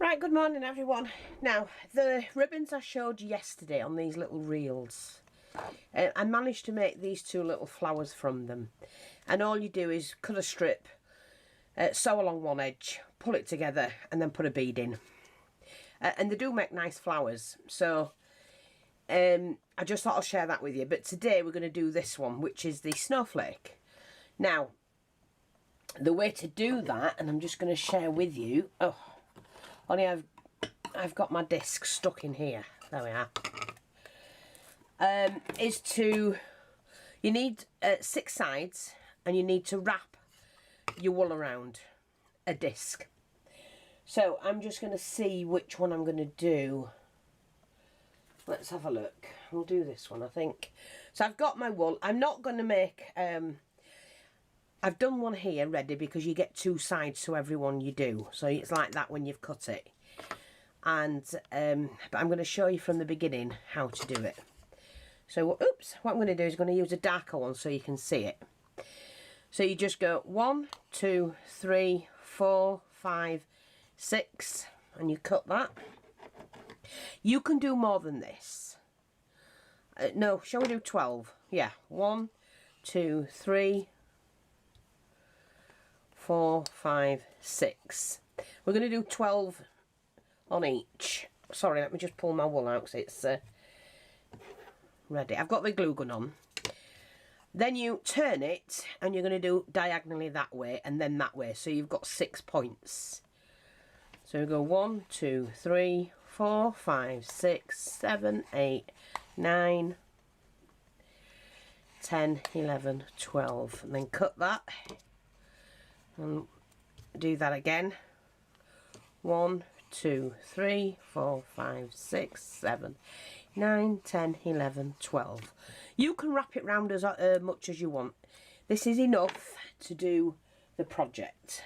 Right, good morning everyone. Now, the ribbons I showed you yesterday on these little reels, I managed to make these two little flowers from them. And all you do is cut a strip, sew along one edge, pull it together and then put a bead in. And they do make nice flowers, so I just thought I'll share that with you. But today we're going to do this one, which is the snowflake. Now, the way to do that, and I'm just going to share with you, only I've got my disc stuck in here. There we are. You need 6 sides, and you need to wrap your wool around a disc. So I'm just going to see which one I'm going to do. Let's have a look. We'll do this one, I think. So I've got my wool. I'm not going to make... I've done one here ready because you get 2 sides to every one you do. So it's like that when you've cut it. And but I'm going to show you from the beginning how to do it. So, oops, what I'm going to do is going to use a darker one so you can see it. So you just go 1, 2, 3, 4, 5, 6, and you cut that. You can do more than this. No, shall we do 12? Yeah, 1, 2, 3, 4, 5, 6. We're going to do 12 on each. Sorry, let me just pull my wool out because it's ready. I've got the glue gun on. Then you turn it and you're going to do diagonally that way and then that way. So you've got 6 points. So we go 1, 2, 3, 4, 5, 6, 7, 8, 9, 10, 11, 12. And then cut that. And do that again. 1, 2, 3, 4, 5, 6, 7, 9, 10, 11, 12. You can wrap it round as much as you want. This is enough to do the project.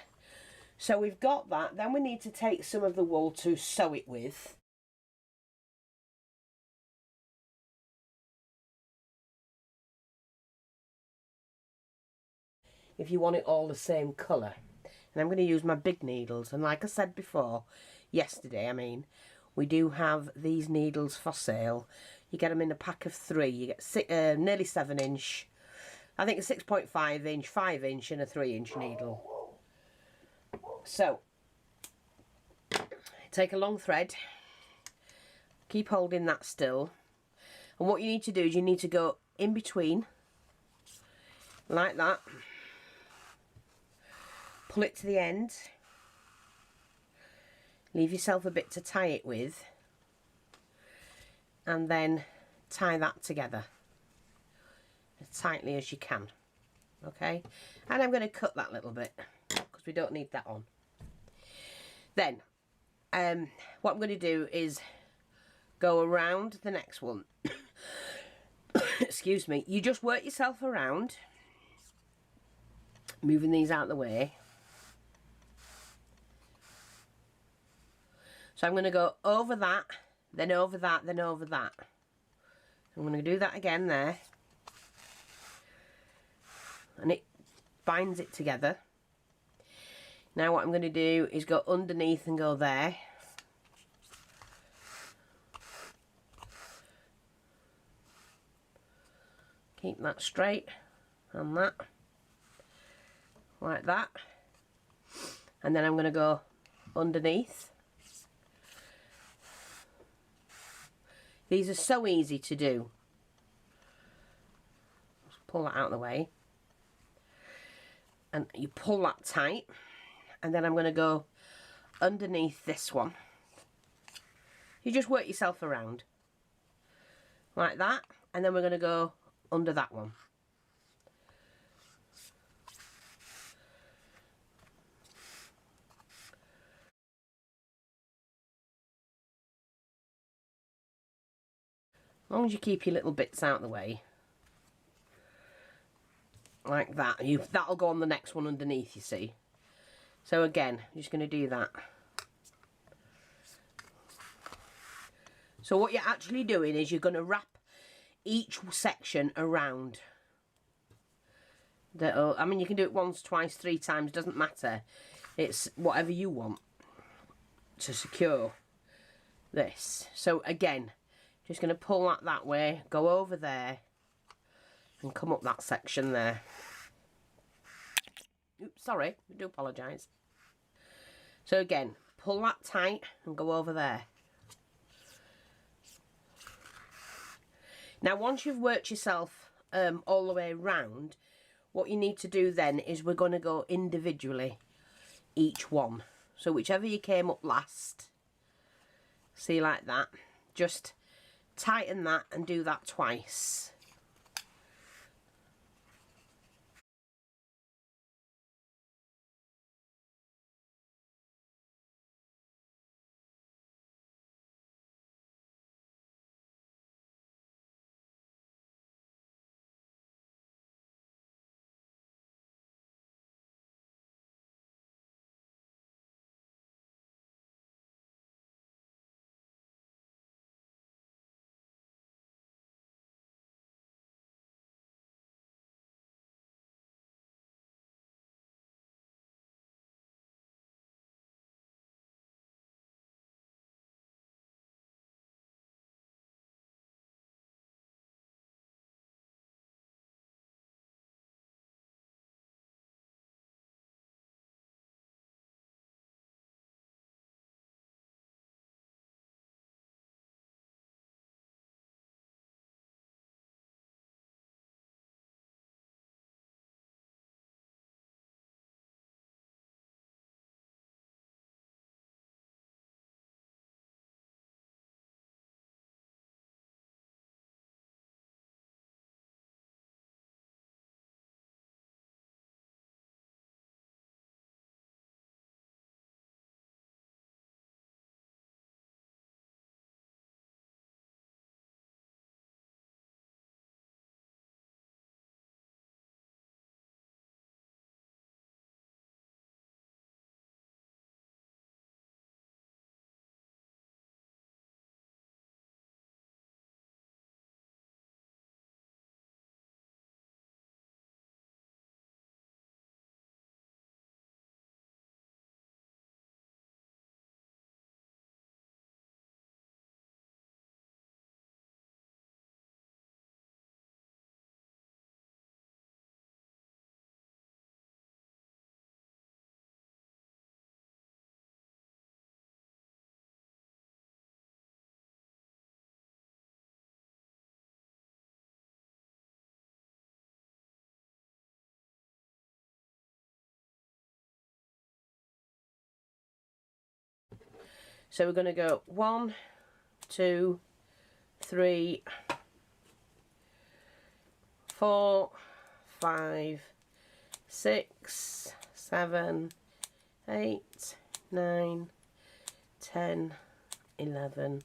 So we've got that. Then we need to take some of the wool to sew it with. If you want it all the same colour. And I'm going to use my big needles, and like I said before, yesterday I mean, we do have these needles for sale. You get them in a pack of 3. You get nearly 7 inch, I think a 6.5 inch, 5 inch and a 3 inch needle. So, take a long thread, keep holding that still, and what you need to do is you need to go in between, like that. Pull it to the end, leave yourself a bit to tie it with, and then tie that together as tightly as you can. Okay, and I'm going to cut that little bit because we don't need that on. Then what I'm going to do is go around the next one. Excuse me. You just work yourself around, moving these out of the way. So I'm going to go over that, then over that, then over that. I'm going to do that again there. And it binds it together. Now what I'm going to do is go underneath and go there. Keep that straight and that. Like that. And then I'm going to go underneath. These are so easy to do. Just pull that out of the way. And you pull that tight. And then I'm going to go underneath this one. You just work yourself around. Like that. And then we're going to go under that one. As long as you keep your little bits out of the way, like that, that'll go on the next one underneath, you see. So again, I'm just going to do that. So what you're actually doing is you're going to wrap each section around. I mean, you can do it once, twice, 3 times, doesn't matter. It's whatever you want. to secure this. So again, just going to pull that way, go over there and come up that section there. Oops, sorry, I do apologise. So again, pull that tight and go over there. Now once you've worked yourself all the way round, what you need to do then is we're going to go individually each one. So whichever you came up last, see, like that, just tighten that and do that twice. So we're going to go 1, 2, 3, 4, 5, 6, 7, 8, 9, 10, 11,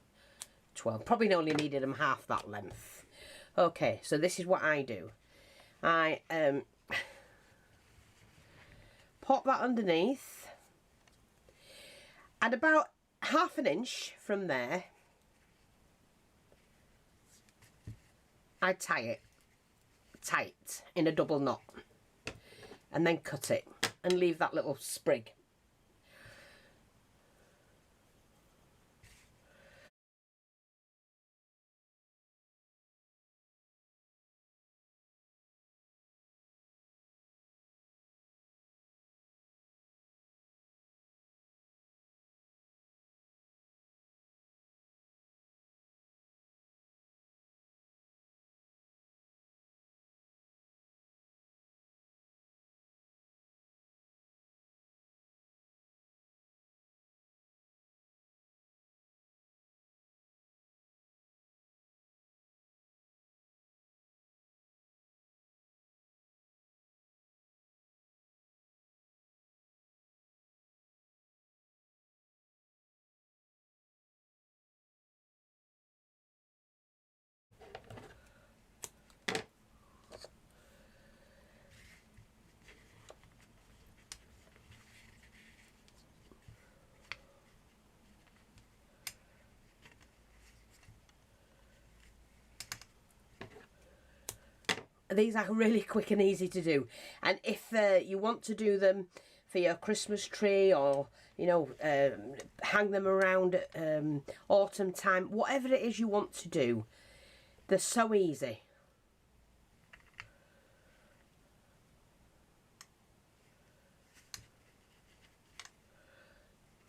12. Probably only needed them half that length. Okay, so this is what I do. I pop that underneath, and about ½ an inch from there I tie it tight in a double knot and then cut it and leave that little sprig. These are really quick and easy to do, and if you want to do them for your Christmas tree, or you know, hang them around at autumn time, whatever it is you want to do. They're so easy.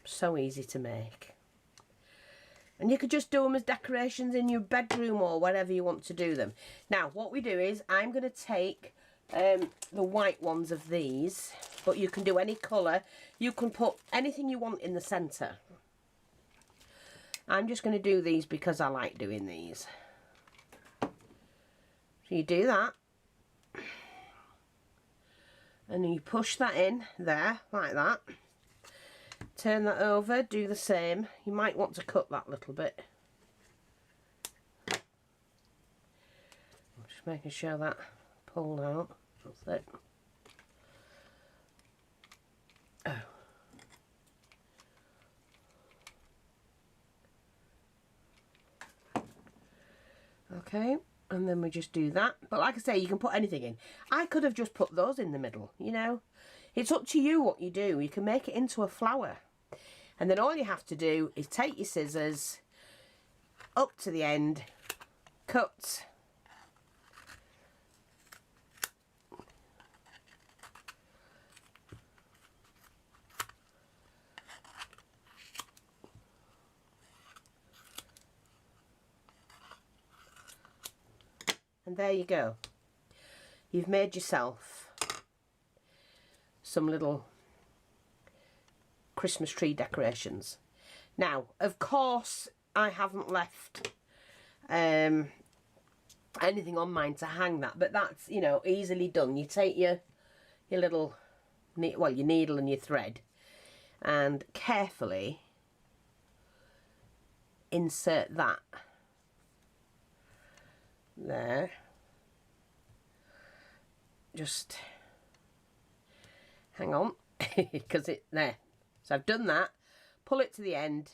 So easy to make. And you could just do them as decorations in your bedroom or wherever you want to do them. Now, what we do is, I'm going to take the white ones of these, but you can do any colour. You can put anything you want in the centre. I'm just going to do these because I like doing these. So you do that. And you push that in there, like that. Turn that over, do the same. You might want to cut that little bit. I'm just making sure that pulled out. That's it. Oh. Okay, and then we just do that. But like I say, you can put anything in. I could have just put those in the middle, you know. It's up to you what you do. You can make it into a flower. And then all you have to do is take your scissors up to the end, cut, and there you go. You've made yourself some little Christmas tree decorations. Now, of course, I haven't left anything on mine to hang that, but that's, you know, easily done. You take your little, well, your needle and your thread, and carefully insert that there. Just hang on, because it there. So I've done that. Pull it to the end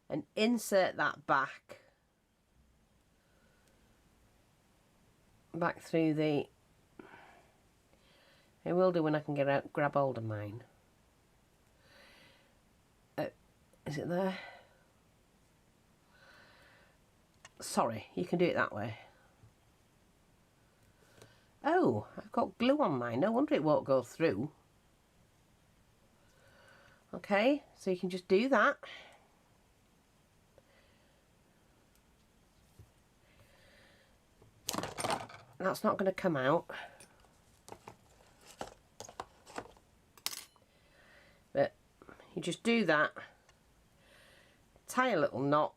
and insert that back through the. I will do when I can get out, grab hold of mine. Is it there? Sorry, you can do it that way. Oh, I've got glue on mine. No wonder it won't go through. Okay, so you can just do that. That's not going to come out. But you just do that. Tie a little knot.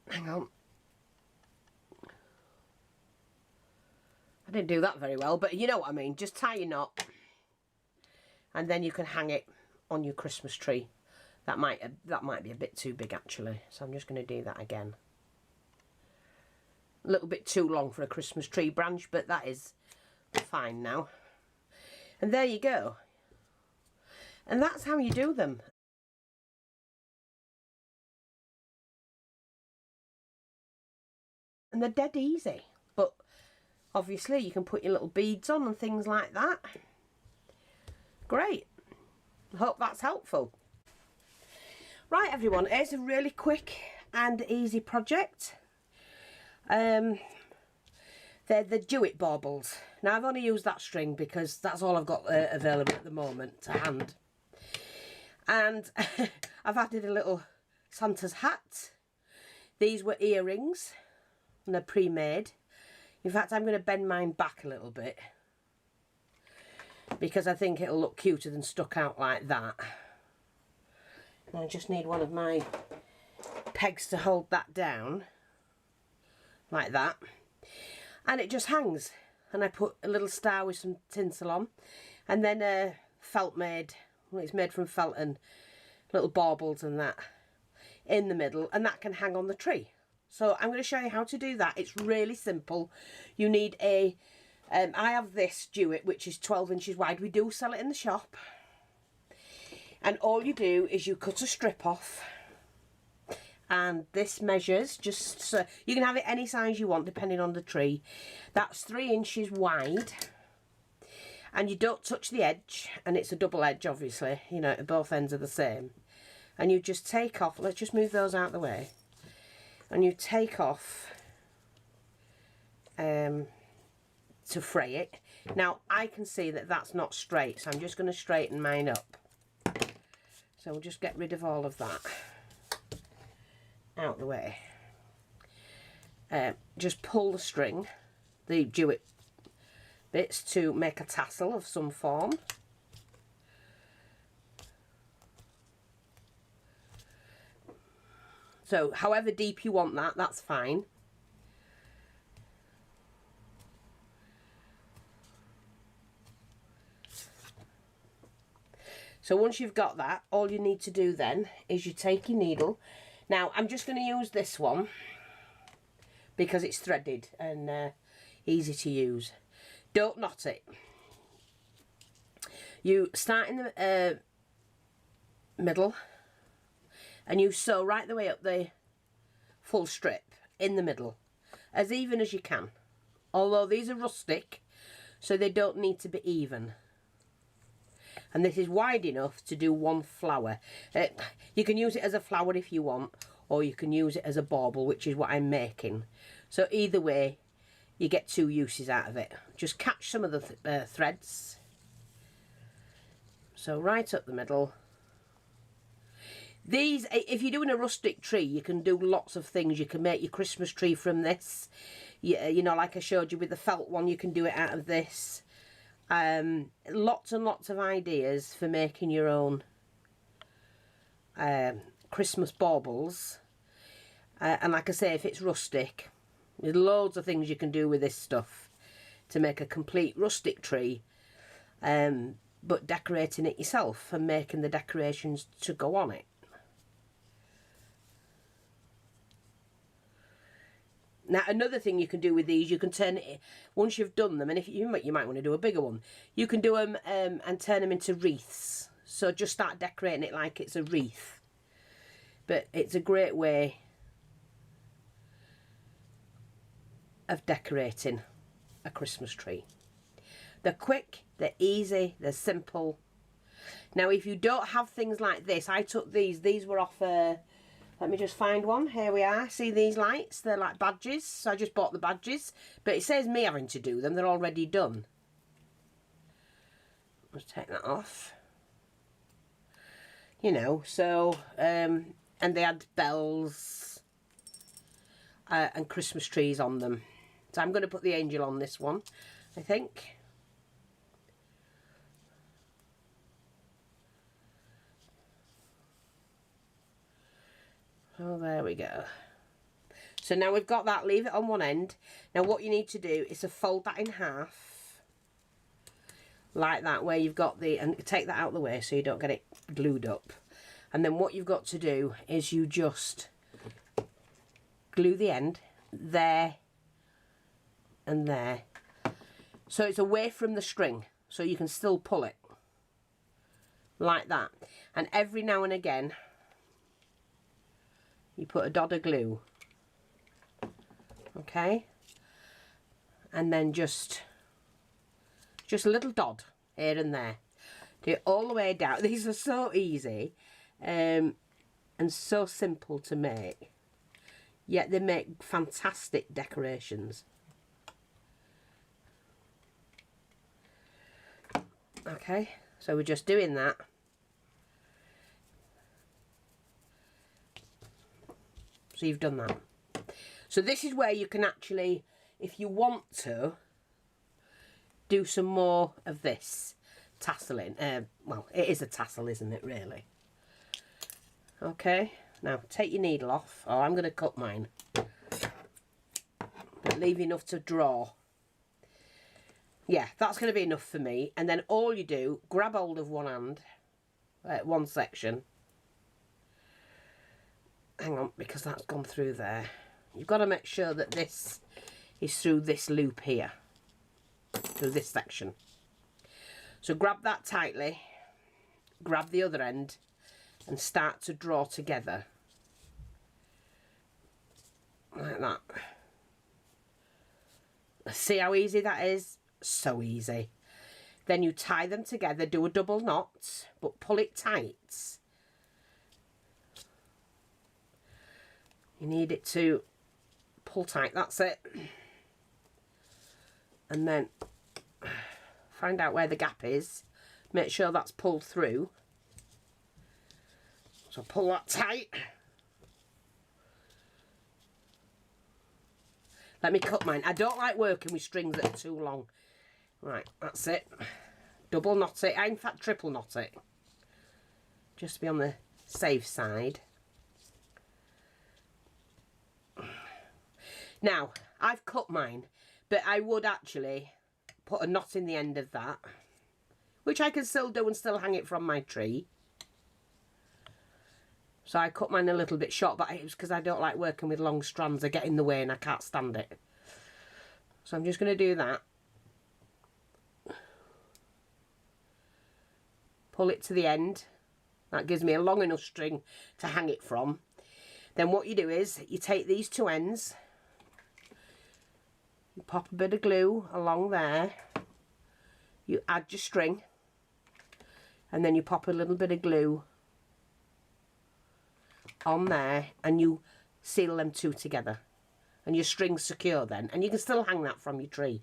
Hang on. I didn't do that very well, but you know what I mean. Just tie your knot, and then you can hang it on your Christmas tree. That might be a bit too big actually, so I'm just going to do that again. A little bit too long for a Christmas tree branch, but that is fine now. And there you go. And that's how you do them. And they're dead easy, but obviously you can put your little beads on and things like that. Great. I hope that's helpful. Right everyone, here's a really quick and easy project. They're the Jewett baubles. Now I've only used that string because that's all I've got available at the moment to hand. And I've added a little Santa's hat. These were earrings. And they're pre-made. In fact, I'm going to bend mine back a little bit because I think it'll look cuter than stuck out like that. And I just need one of my pegs to hold that down like that, and it just hangs. And I put a little star with some tinsel on, and then a felt made, well, it's made from felt and little baubles and that in the middle, and that can hang on the tree. So I'm going to show you how to do that. It's really simple. You need a, I have this Jewett which is 12 inches wide. We do sell it in the shop. And all you do is you cut a strip off, and this measures just so you can have it any size you want depending on the tree. That's 3 inches wide, and you don't touch the edge, and it's a double edge obviously, you know, both ends are the same. And you just take off, let's just move those out of the way, and you take off to fray it. Now I can see that that's not straight, so I'm just going to straighten mine up. So we'll just get rid of all of that out the way. Just pull the string, the jewet bits, to make a tassel of some form. So however deep you want that, that's fine. So once you've got that, all you need to do then is you take your needle. Now I'm just going to use this one because it's threaded and easy to use. Don't knot it. You start in the middle and you sew right the way up the full strip in the middle, as even as you can. Although these are rustic, so they don't need to be even. And this is wide enough to do one flower. You can use it as a flower if you want, or you can use it as a bauble, which is what I'm making. So either way, you get 2 uses out of it. Just catch some of the threads. So right up the middle. These, if you're doing a rustic tree, you can do lots of things. You can make your Christmas tree from this. You know, like I showed you with the felt one, you can do it out of this. Lots and lots of ideas for making your own Christmas baubles. And like I say, if it's rustic, there's loads of things you can do with this stuff to make a complete rustic tree, but decorating it yourself and making the decorations to go on it. Now another thing you can do with these, you can turn it, once you've done them, and if you might want to do a bigger one, you can do them and turn them into wreaths. So just start decorating it like it's a wreath. But it's a great way of decorating a Christmas tree. They're quick, they're easy, they're simple. Now if you don't have things like this, I took these were off let me just find one. Here we are. See these lights? They're like badges. So I just bought the badges. But it says me having to do them. They're already done. Let's take that off. You know, so, and they had bells and Christmas trees on them. So I'm going to put the angel on this one, I think. Oh, there we go. So now we've got that, leave it on one end. Now what you need to do is to fold that in half. Like that, where you've got the, and take that out of the way so you don't get it glued up. And then what you've got to do is you just glue the end there and there. So it's away from the string, so you can still pull it. Like that. And every now and again, you put a dot of glue, okay, and then just a little dot here and there. Do it all the way down. These are so easy and so simple to make, yet they make fantastic decorations. Okay, so we're just doing that. So you've done that. So this is where you can actually, if you want to, do some more of this tasseling. Well, it is a tassel, isn't it, really? Okay, now take your needle off. Oh, I'm going to cut mine. But leave enough to draw. Yeah, that's going to be enough for me. And then all you do, grab hold of one hand, one section. Hang on, because that's gone through there. You've got to make sure that this is through this loop here, through this section. So grab that tightly grab the other end and start to draw together. Like that. See how easy that is? So easy. Then you tie them together, do a double knot, but pull it tight. You need it to pull tight, that's it. And then find out where the gap is. Make sure that's pulled through. So pull that tight. Let me cut mine. I don't like working with strings that are too long. Right, that's it. Double knot it. In fact, triple knot it. Just to be on the safe side. Now, I've cut mine, but I would actually put a knot in the end of that, which I can still do and still hang it from my tree. So I cut mine a little bit short, but it was because I don't like working with long strands. They get in the way and I can't stand it. So I'm just going to do that. Pull it to the end. That gives me a long enough string to hang it from. Then what you do is you take these two ends, you pop a bit of glue along there, you add your string, and then you pop a little bit of glue on there and you seal them two together and your string's secure then, and you can still hang that from your tree.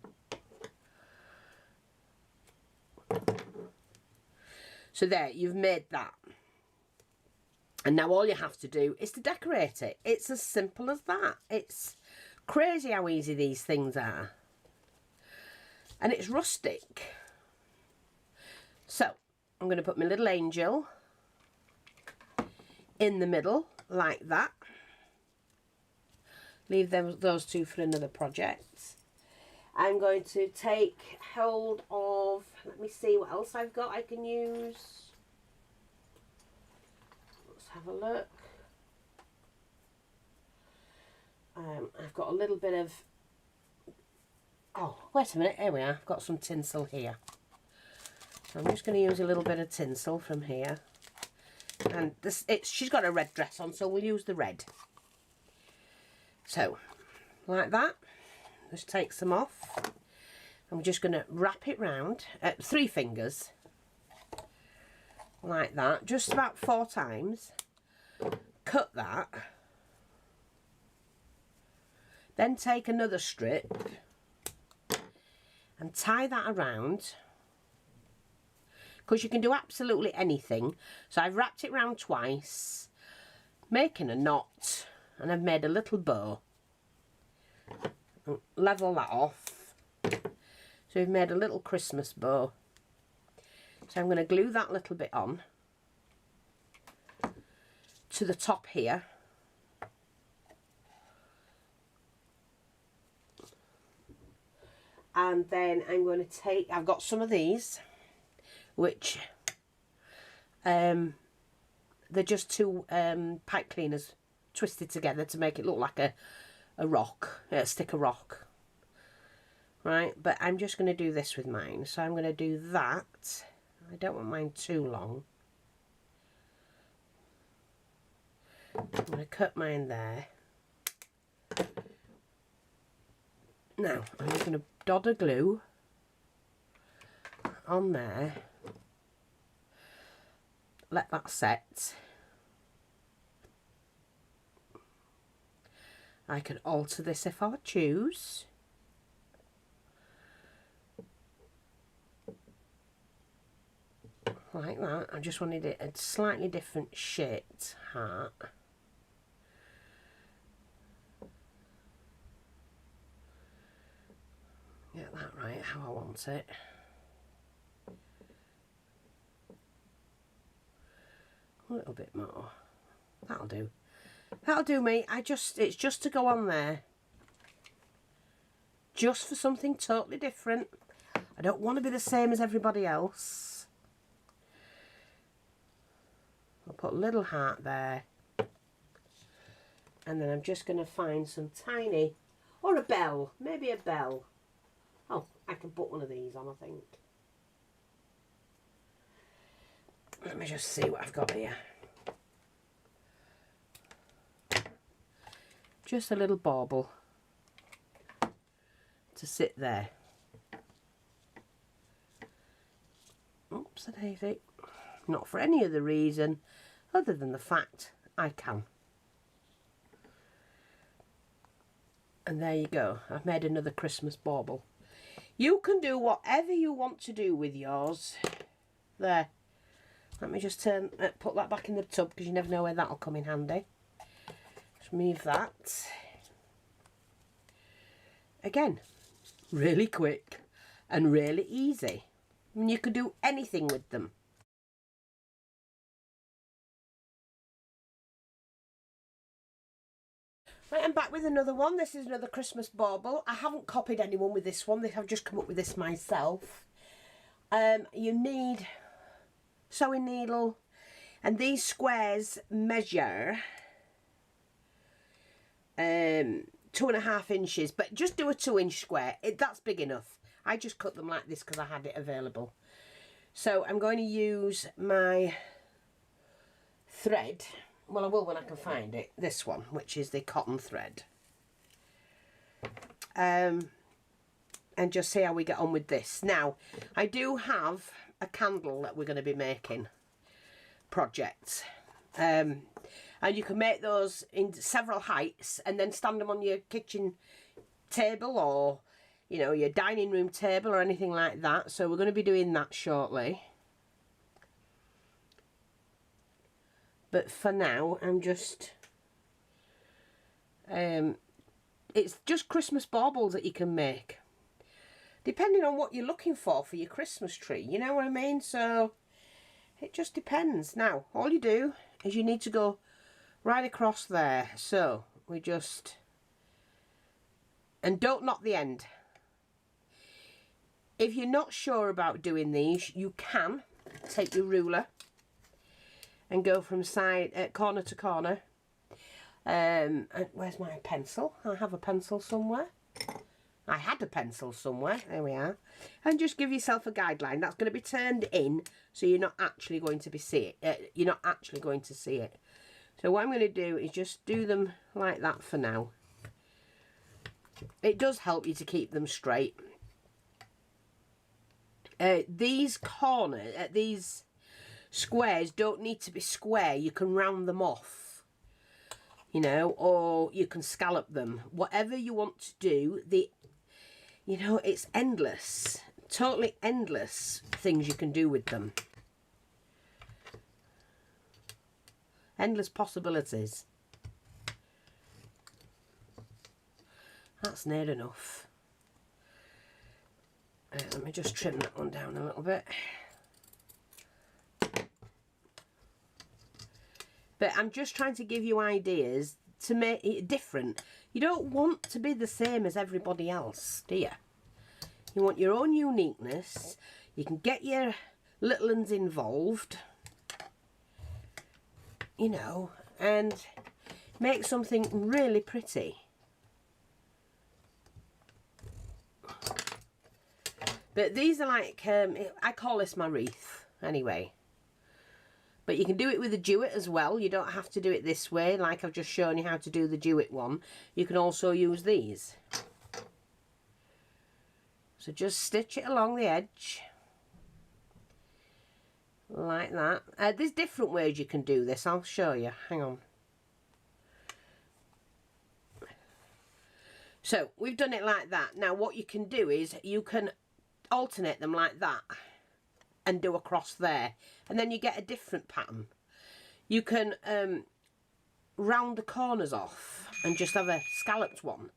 So there, you've made that. And now all you have to do is to decorate it. It's as simple as that. It's crazy how easy these things are. And it's rustic. So, I'm going to put my little angel in the middle, like that. Leave those two for another project. I'm going to take hold of, let me see what else I've got I can use. Let's have a look. I've got a little bit of, oh, wait a minute, here we are. I've got some tinsel here. So I'm just going to use a little bit of tinsel from here. And this, she's got a red dress on, so we'll use the red. So, like that. Just take some off. I'm just going to wrap it round at 3 fingers. Like that. Just about 4 times. Cut that. Then take another strip and tie that around. Because you can do absolutely anything. So I've wrapped it round twice, making a knot, and I've made a little bow. Level that off. So we've made a little Christmas bow. So I'm going to glue that little bit on to the top here. And then I'm going to take, I've got some of these, which they're just 2 pipe cleaners twisted together to make it look like a rock, a stick of rock. Right, but I'm just going to do this with mine. So I'm going to do that. I don't want mine too long. I'm going to cut mine there. Now, I'm just going to dot a glue on there. Let that set. I can alter this if I choose. Like that. I just wanted it a slightly different shaped heart. Get that right how I want it. A little bit more. That'll do. That'll do me. It's just to go on there. Just for something totally different. I don't want to be the same as everybody else. I'll put a little heart there. And then I'm just going to find some tiny, or a bell, maybe a bell. Oh, I can put one of these on, I think. Let me just see what I've got here. Just a little bauble to sit there. Oops, a daisy. Not for any other reason other than the fact I can. And there you go. I've made another Christmas bauble. You can do whatever you want to do with yours. There. Let me just put that back in the tub because you never know where that'll come in handy. Just move that. Again, really quick and really easy. I mean, you could do anything with them. Right, I'm back with another one. This is another Christmas bauble. I haven't copied anyone with this one. I've just come up with this myself. You need sewing needle, and these squares measure 2.5 inches, but just do a 2-inch square. That's big enough. I just cut them like this because I had it available. So I'm going to use my thread. Well, I will when I can find it. This one, which is the cotton thread. And just see how we get on with this. Now, I do have a candle that we're going to be making project. And you can make those in several heights and then stand them on your kitchen table or, you know, your dining room table or anything like that. So we're going to be doing that shortly. But for now, I'm just... it's just Christmas baubles that you can make. Depending on what you're looking for your Christmas tree. You know what I mean? So, it just depends. Now, all you do is you need to go right across there. So, we just... And don't knot the end. If you're not sure about doing these, you can take your ruler and go from corner to corner. And where's my pencil? I have a pencil somewhere. I had a pencil somewhere. There we are. And just give yourself a guideline. That's going to be turned in, so you're not actually going to see it. You're not actually going to see it. So what I'm going to do is just do them like that for now. It does help you to keep them straight. These squares don't need to be square. You can round them off, you know, or you can scallop them. Whatever you want to do, you know, it's endless, totally endless things you can do with them. Endless possibilities. That's near enough. Let me just trim that one down a little bit. But I'm just trying to give you ideas to make it different. You don't want to be the same as everybody else, do you? You want your own uniqueness. You can get your little ones involved, you know, and make something really pretty. But these are like, I call this my wreath, anyway. But you can do it with a jewet as well. You don't have to do it this way, like I've just shown you how to do the jewet one. You can also use these. So just stitch it along the edge. Like that. There's different ways you can do this. I'll show you. Hang on. So, we've done it like that. Now, what you can do is you can alternate them like that and do a cross there, and then you get a different pattern. You can round the corners off and just have a scalloped one.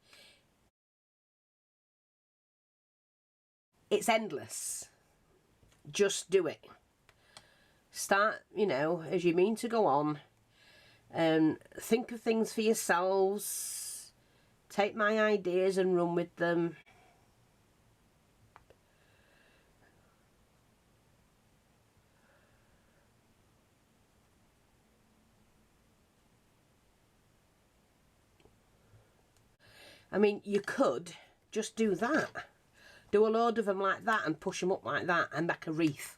It's endless. Just do it. Start, you know, as you mean to go on, and think of things for yourselves. Take my ideas and run with them. I mean, you could just do that. Do a load of them like that and push them up like that and make a wreath.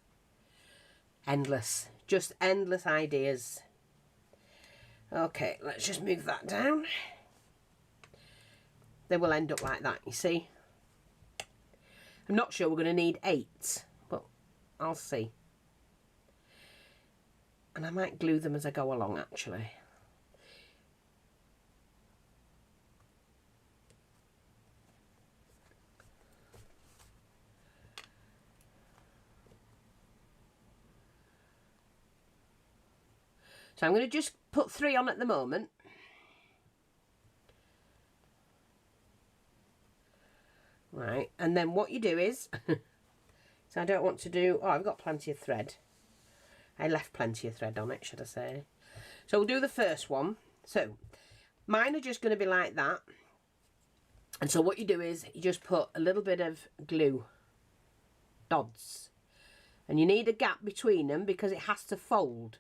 Endless. just endless ideas. Okay, let's just move that down. They will end up like that, you see. I'm not sure we're going to need 8, but I'll see. And I might glue them as I go along, actually. So I'm going to just put 3 on at the moment. Right, and then what you do is, so I don't want to do, oh, I've got plenty of thread. I left plenty of thread on it, should I say. So we'll do the first one. So mine are just going to be like that. And so what you do is you just put a little bit of glue dots. And you need a gap between them because it has to fold.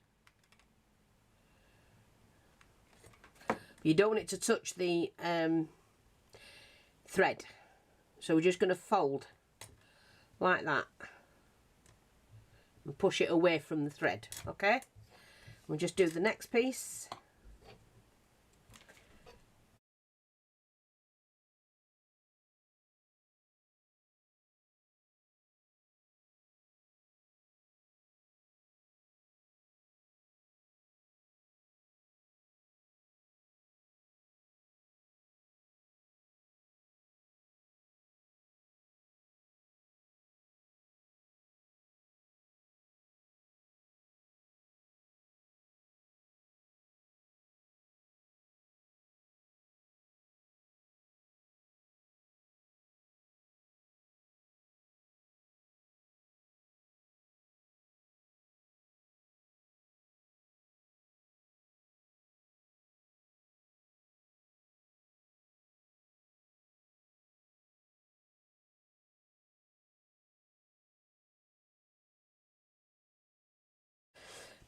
You don't want it to touch the thread. So we're just going to fold like that. And push it away from the thread, okay? We'll just do the next piece.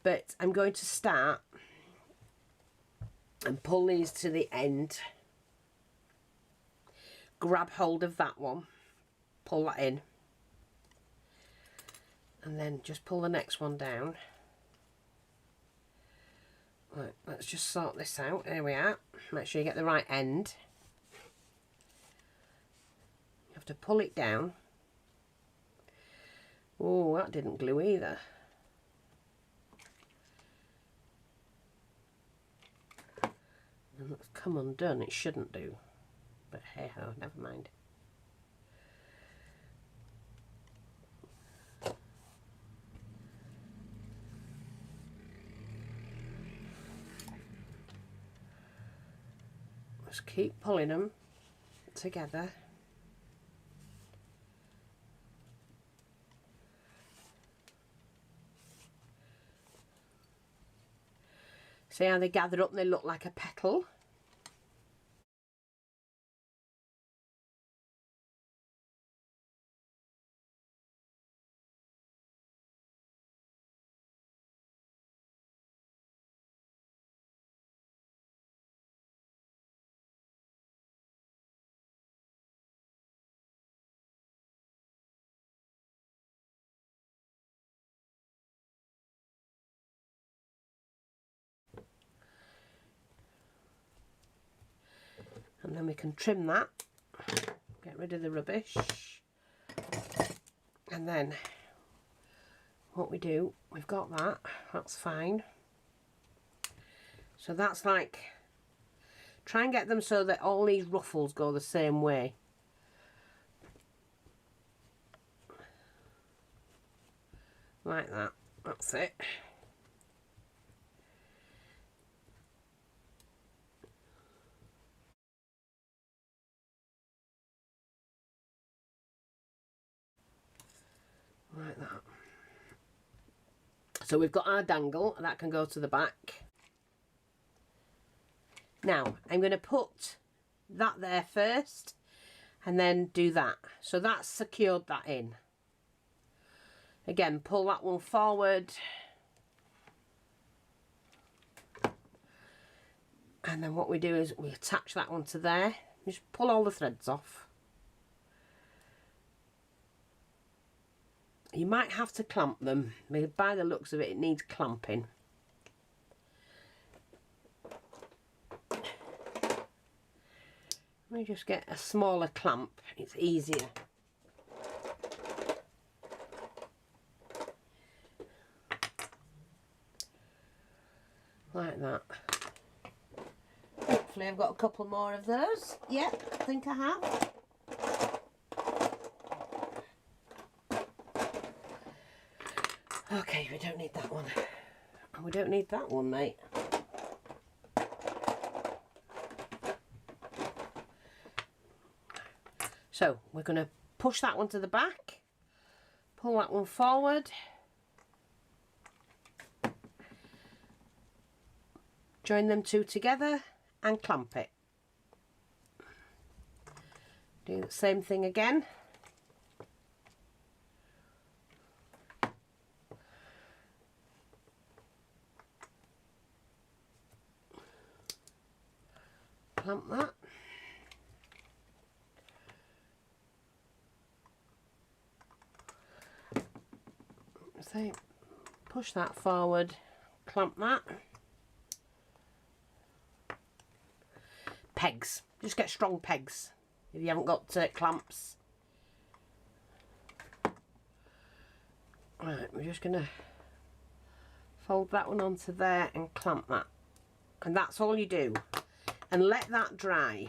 But I'm going to start and pull these to the end. Grab hold of that one, pull that in, and then just pull the next one down. Right, let's just sort this out. There we are. Make sure you get the right end. You have to pull it down. Oh, that didn't glue either. And it's come undone. It shouldn't do. But hey ho, never mind. Just keep pulling them together. See how they gather up and they look like a petal? And then we can trim that, get rid of the rubbish, and then what we do, we've got that, that's fine. So that's like, try and get them so that all these ruffles go the same way. Like that, that's it. Like that. So we've got our dangle, that can go to the back. Now, I'm going to put that there first and then do that. So that's secured that in. Again, pull that one forward. And then what we do is we attach that one to there. Just pull all the threads off. You might have to clamp them. By the looks of it, it needs clamping. Let me just get a smaller clamp. It's easier. Like that. Hopefully I've got a couple more of those. Yep, I think I have. Okay, we don't need that one. And we don't need that one, mate. So we're going to push that one to the back, pull that one forward, join them two together and clamp it. Do the same thing again. Clamp that. So push that forward, clamp that. Pegs. Just get strong pegs if you haven't got clamps. Right, we're just going to fold that one onto there and clamp that. And that's all you do. And let that dry.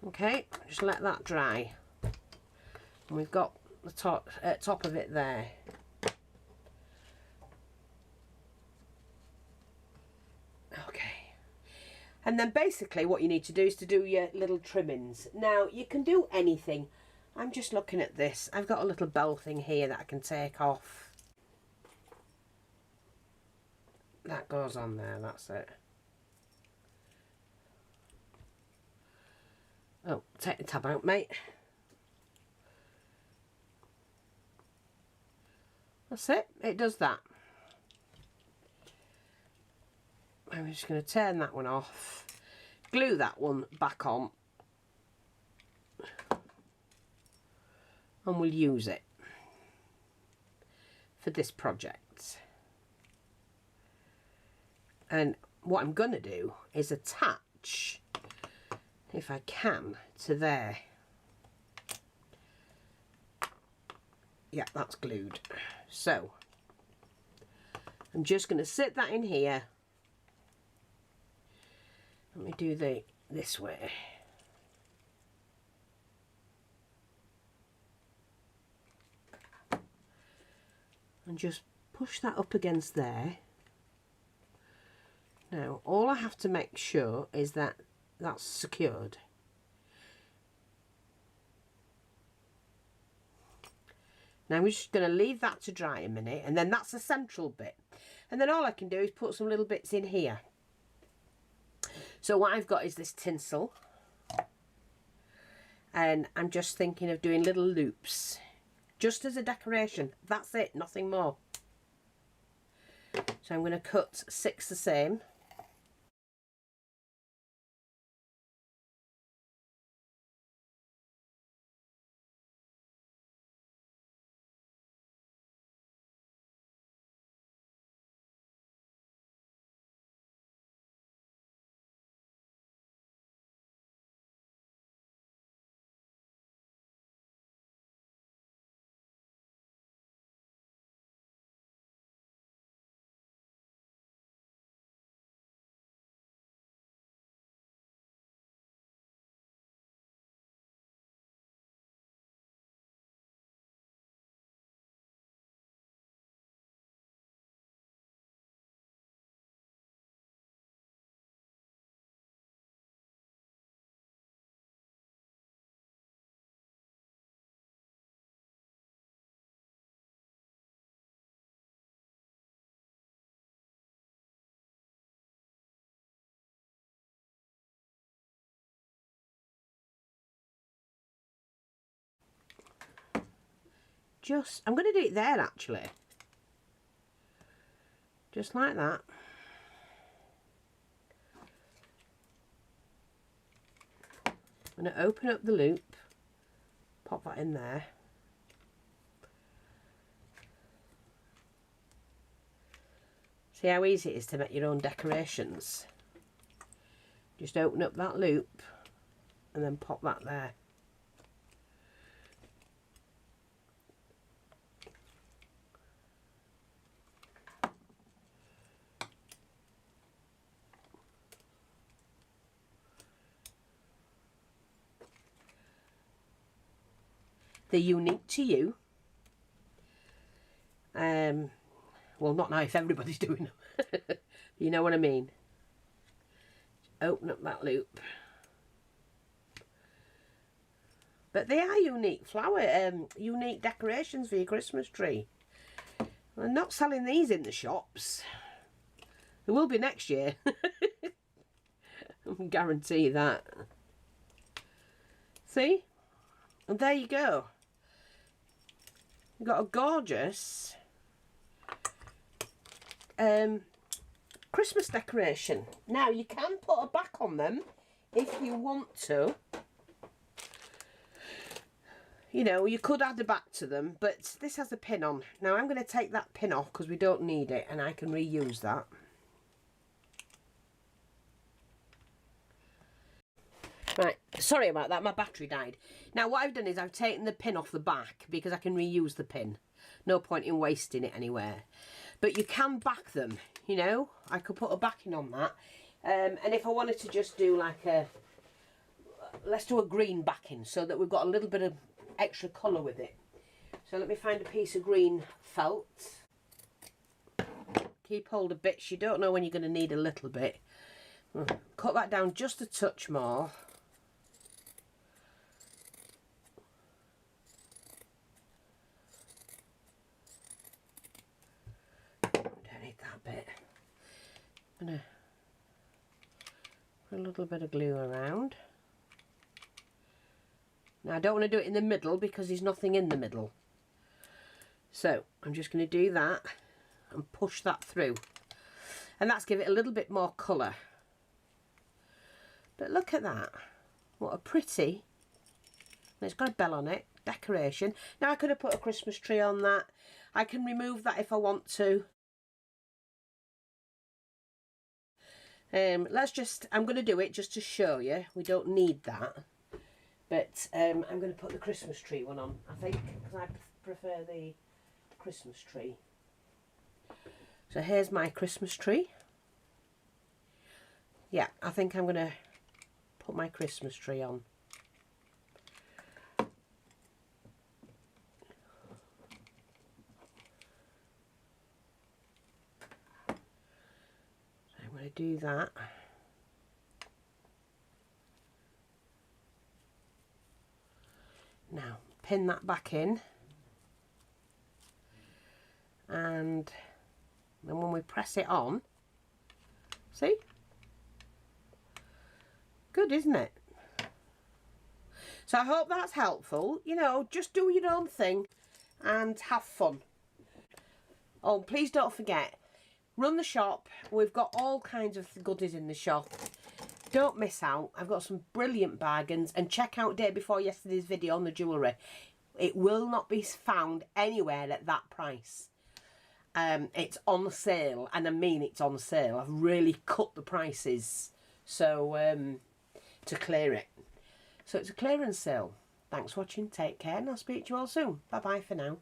Okay, just let that dry. And we've got the top of it there. Okay. And then basically what you need to do is to do your little trimmings. Now you can do anything. I'm just looking at this. I've got a little bell thing here that I can take off. That goes on there, that's it. Oh, take the tab out, mate. That's it, it does that. I'm just going to turn that one off, glue that one back on, and we'll use it for this project. And what I'm going to do is attach, if I can, to there. Yeah, that's glued. So I'm just going to sit that in here. Let me do this way. And just push that up against there. Now all I have to make sure is that that's secured. Now we're just going to leave that to dry a minute, and then that's the central bit. And then all I can do is put some little bits in here. So what I've got is this tinsel, and I'm just thinking of doing little loops just as a decoration. That's it, nothing more. So I'm going to cut 6 the same. I'm going to do it there actually. Just like that. I'm going to open up the loop, pop that in there. See how easy it is to make your own decorations? Just open up that loop and then pop that there. They're unique to you. Well, not now if everybody's doing them. You know what I mean? Open up that loop. But they are unique unique decorations for your Christmas tree. I'm not selling these in the shops. There will be next year. I can guarantee that. See? And there you go. You've got a gorgeous Christmas decoration. Now you can put a back on them if you want to. You know, you could add a back to them, but this has a pin on. Now I'm going to take that pin off because we don't need it and I can reuse that. Right, sorry about that, my battery died. Now what I've done is I've taken the pin off the back because I can reuse the pin. No point in wasting it anywhere. But you can back them, you know. I could put a backing on that. And if I wanted to just do like a, let's do a green backing so that we've got a little bit of extra colour with it. So let me find a piece of green felt. Keep hold of bits, you don't know when you're going to need a little bit. Cut that down just a touch more. I'm going to put a little bit of glue around. Now I don't want to do it in the middle because there's nothing in the middle. So I'm just going to do that and push that through. And that's give it a little bit more colour. But look at that. What a pretty, it's got a bell on it, decoration. Now I could have put a Christmas tree on that. I can remove that if I want to. I'm going to do it just to show you. We don't need that. But I'm going to put the Christmas tree one on, I think, because I prefer the Christmas tree. So here's my Christmas tree. Yeah, I think I'm going to put my Christmas tree on. I'm going to do that. Now pin that back in, and then when we press it on, see? Good, isn't it? So I hope that's helpful. You know, just do your own thing and have fun. Oh, please don't forget, run the shop. We've got all kinds of goodies in the shop. Don't miss out. I've got some brilliant bargains. And check out day before yesterday's video on the jewellery. It will not be found anywhere at that price. It's on sale, and I mean it's on sale. I've really cut the prices so to clear it. So it's a clearance sale. Thanks for watching. Take care, and I'll speak to you all soon. Bye bye for now.